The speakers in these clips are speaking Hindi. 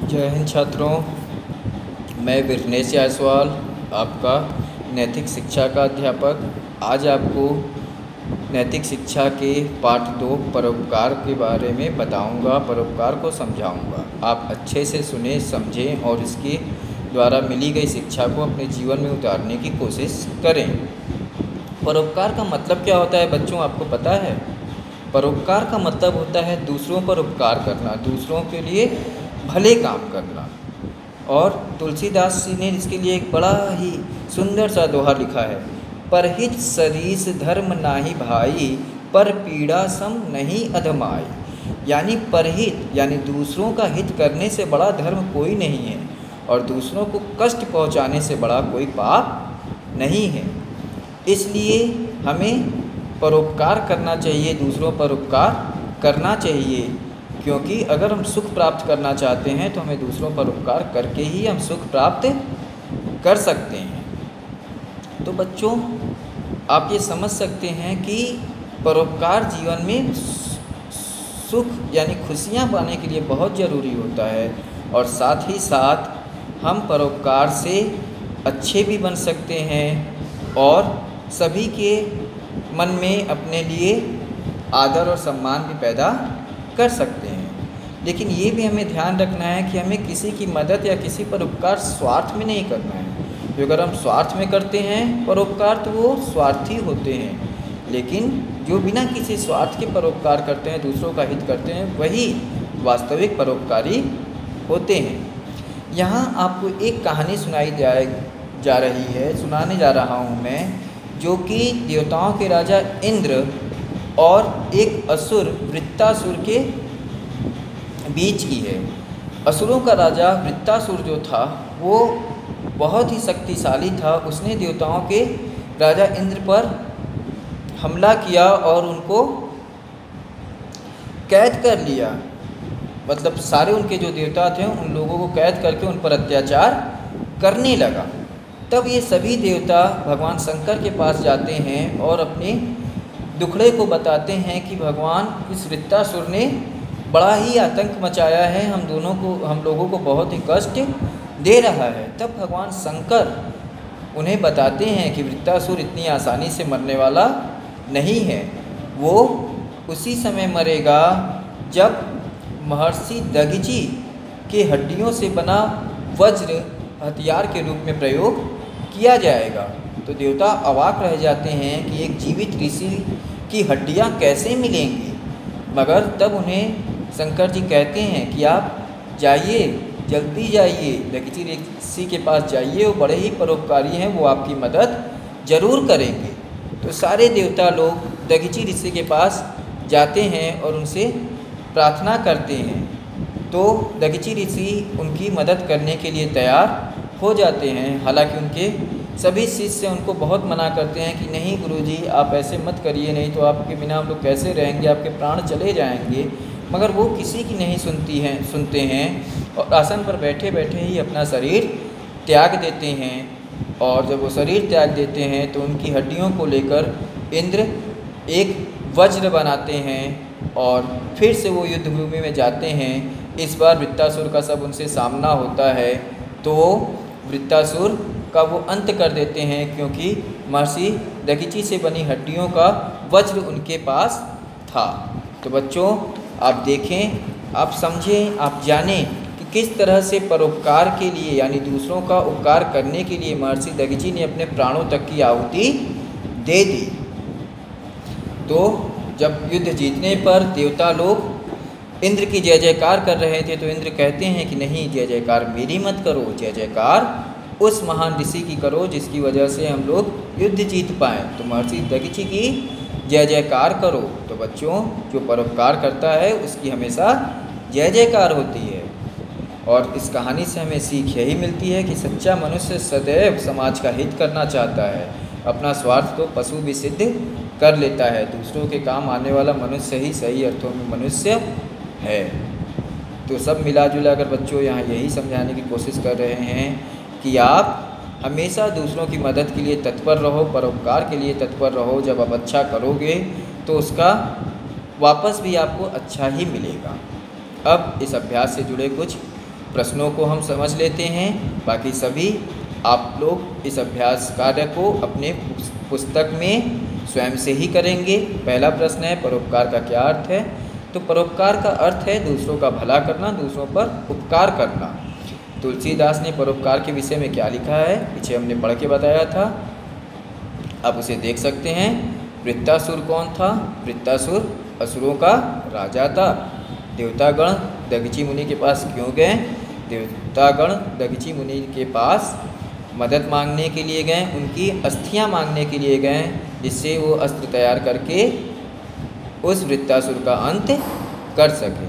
जय हिंद छात्रों, मैं विघ्नेश जायसवाल आपका नैतिक शिक्षा का अध्यापक आज आपको नैतिक शिक्षा के पाठ 2 परोपकार के बारे में बताऊंगा। परोपकार को समझाऊंगा। आप अच्छे से सुने, समझें और इसके द्वारा मिली गई शिक्षा को अपने जीवन में उतारने की कोशिश करें। परोपकार का मतलब क्या होता है बच्चों, आपको पता है? परोपकार का मतलब होता है दूसरों पर उपकार करना, दूसरों के लिए भले काम करना। और तुलसीदास जी ने इसके लिए एक बड़ा ही सुंदर सा दोहा लिखा है, परहित सरीस धर्म नाही भाई, पर पीड़ा सम नहीं अधमाई। यानी परहित यानी दूसरों का हित करने से बड़ा धर्म कोई नहीं है और दूसरों को कष्ट पहुंचाने से बड़ा कोई पाप नहीं है। इसलिए हमें परोपकार करना चाहिए, दूसरों पर उपकार करना चाहिए, क्योंकि अगर हम सुख प्राप्त करना चाहते हैं तो हमें दूसरों पर उपकार करके ही हम सुख प्राप्त कर सकते हैं। तो बच्चों, आप ये समझ सकते हैं कि परोपकार जीवन में सुख यानी खुशियाँ पाने के लिए बहुत ज़रूरी होता है और साथ ही साथ हम परोपकार से अच्छे भी बन सकते हैं और सभी के मन में अपने लिए आदर और सम्मान भी पैदा कर सकते हैं। लेकिन ये भी हमें ध्यान रखना है कि हमें किसी की मदद या किसी पर उपकार स्वार्थ में नहीं करना है। तो अगर हम स्वार्थ में करते हैं परोपकार तो वो स्वार्थी होते हैं, लेकिन जो बिना किसी स्वार्थ के परोपकार करते हैं, दूसरों का हित करते हैं, वही वास्तविक परोपकारी होते हैं। यहाँ आपको एक कहानी सुनाने जा रहा हूँ मैं, जो कि देवताओं के राजा इंद्र और एक असुर वृत्तासुर के बीच की है। असुरों का राजा वृत्तासुर जो था वो बहुत ही शक्तिशाली था। उसने देवताओं के राजा इंद्र पर हमला किया और उनको कैद कर लिया। मतलब सारे उनके जो देवता थे उन लोगों को कैद करके उन पर अत्याचार करने लगा। तब ये सभी देवता भगवान शंकर के पास जाते हैं और अपने दुखड़े को बताते हैं कि भगवान इस वृत्तासुर ने बड़ा ही आतंक मचाया है, हम लोगों को बहुत ही कष्ट दे रहा है। तब भगवान शंकर उन्हें बताते हैं कि वृत्तासुर इतनी आसानी से मरने वाला नहीं है। वो उसी समय मरेगा जब महर्षि दधिची के हड्डियों से बना वज्र हथियार के रूप में प्रयोग किया जाएगा। तो देवता अवाक रह जाते हैं कि एक जीवित ऋषि की हड्डियां कैसे मिलेंगी। मगर तब उन्हें शंकर जी कहते हैं कि आप जाइए, जल्दी जाइए, दधिची ऋषि के पास जाइए, वो बड़े ही परोपकारी हैं, वो आपकी मदद जरूर करेंगे। तो सारे देवता लोग दधिची ऋषि के पास जाते हैं और उनसे प्रार्थना करते हैं। तो दधिची ऋषि उनकी मदद करने के लिए तैयार हो जाते हैं। हालांकि उनके सभी शिष्य उनको बहुत मना करते हैं कि नहीं गुरुजी, आप ऐसे मत करिए, नहीं तो आपके बिना हम लोग कैसे रहेंगे, आपके प्राण चले जाएंगे। मगर वो किसी की नहीं सुनते हैं और आसन पर बैठे बैठे ही अपना शरीर त्याग देते हैं। और जब वो शरीर त्याग देते हैं तो उनकी हड्डियों को लेकर इंद्र एक वज्र बनाते हैं और फिर से वो युद्ध भूमि में जाते हैं। इस बार वृत्तासुर का सब उनसे सामना होता है तो वृत्तासुर का वो अंत कर देते हैं, क्योंकि महर्षि दधिची से बनी हड्डियों का वज्र उनके पास था। तो बच्चों, आप देखें, आप समझें, आप जानें कि किस तरह से परोपकार के लिए यानी दूसरों का उपकार करने के लिए महर्षि दधिची ने अपने प्राणों तक की आहुति दे दी। तो जब युद्ध जीतने पर देवता लोग इंद्र की जय जयकार कर रहे थे तो इंद्र कहते हैं कि नहीं, जय जयकार मेरी मत करो, जय जयकार उस महान ऋषि की करो जिसकी वजह से हम लोग युद्ध जीत पाएँ। तो महर्षि दधिची की जय जयकार करो। तो बच्चों, जो परोपकार करता है उसकी हमेशा जय जयकार होती है। और इस कहानी से हमें सीख यही मिलती है कि सच्चा मनुष्य सदैव समाज का हित करना चाहता है। अपना स्वार्थ तो पशु भी सिद्ध कर लेता है, दूसरों के काम आने वाला मनुष्य ही सही अर्थों में मनुष्य है। तो सब मिला जुला कर बच्चों यहाँ यही समझाने की कोशिश कर रहे हैं कि आप हमेशा दूसरों की मदद के लिए तत्पर रहो, परोपकार के लिए तत्पर रहो। जब आप अच्छा करोगे तो उसका वापस भी आपको अच्छा ही मिलेगा। अब इस अभ्यास से जुड़े कुछ प्रश्नों को हम समझ लेते हैं। बाकी सभी आप लोग इस अभ्यास कार्य को अपने पुस्तक में स्वयं से ही करेंगे। पहला प्रश्न है परोपकार का क्या अर्थ है? तो परोपकार का अर्थ है दूसरों का भला करना, दूसरों पर उपकार करना। तुलसीदास ने परोपकार के विषय में क्या लिखा है, पीछे हमने पढ़ के बताया था, आप उसे देख सकते हैं। वृत्तासुर कौन था? वृत्तासुर असुरों का राजा था। देवतागण दधीचि मुनि के पास क्यों गए? देवतागण दधीचि मुनि के पास मदद मांगने के लिए गए, उनकी अस्थियां मांगने के लिए गए, जिससे वो अस्त्र तैयार करके उस वृत्तासुर का अंत कर सके।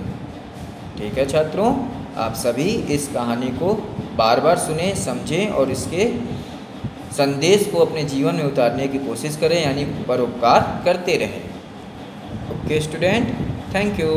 ठीक है छात्रों, आप सभी इस कहानी को बार बार सुने, समझें और इसके संदेश को अपने जीवन में उतारने की कोशिश करें, यानी परोपकार करते रहें। Okay student, thank you.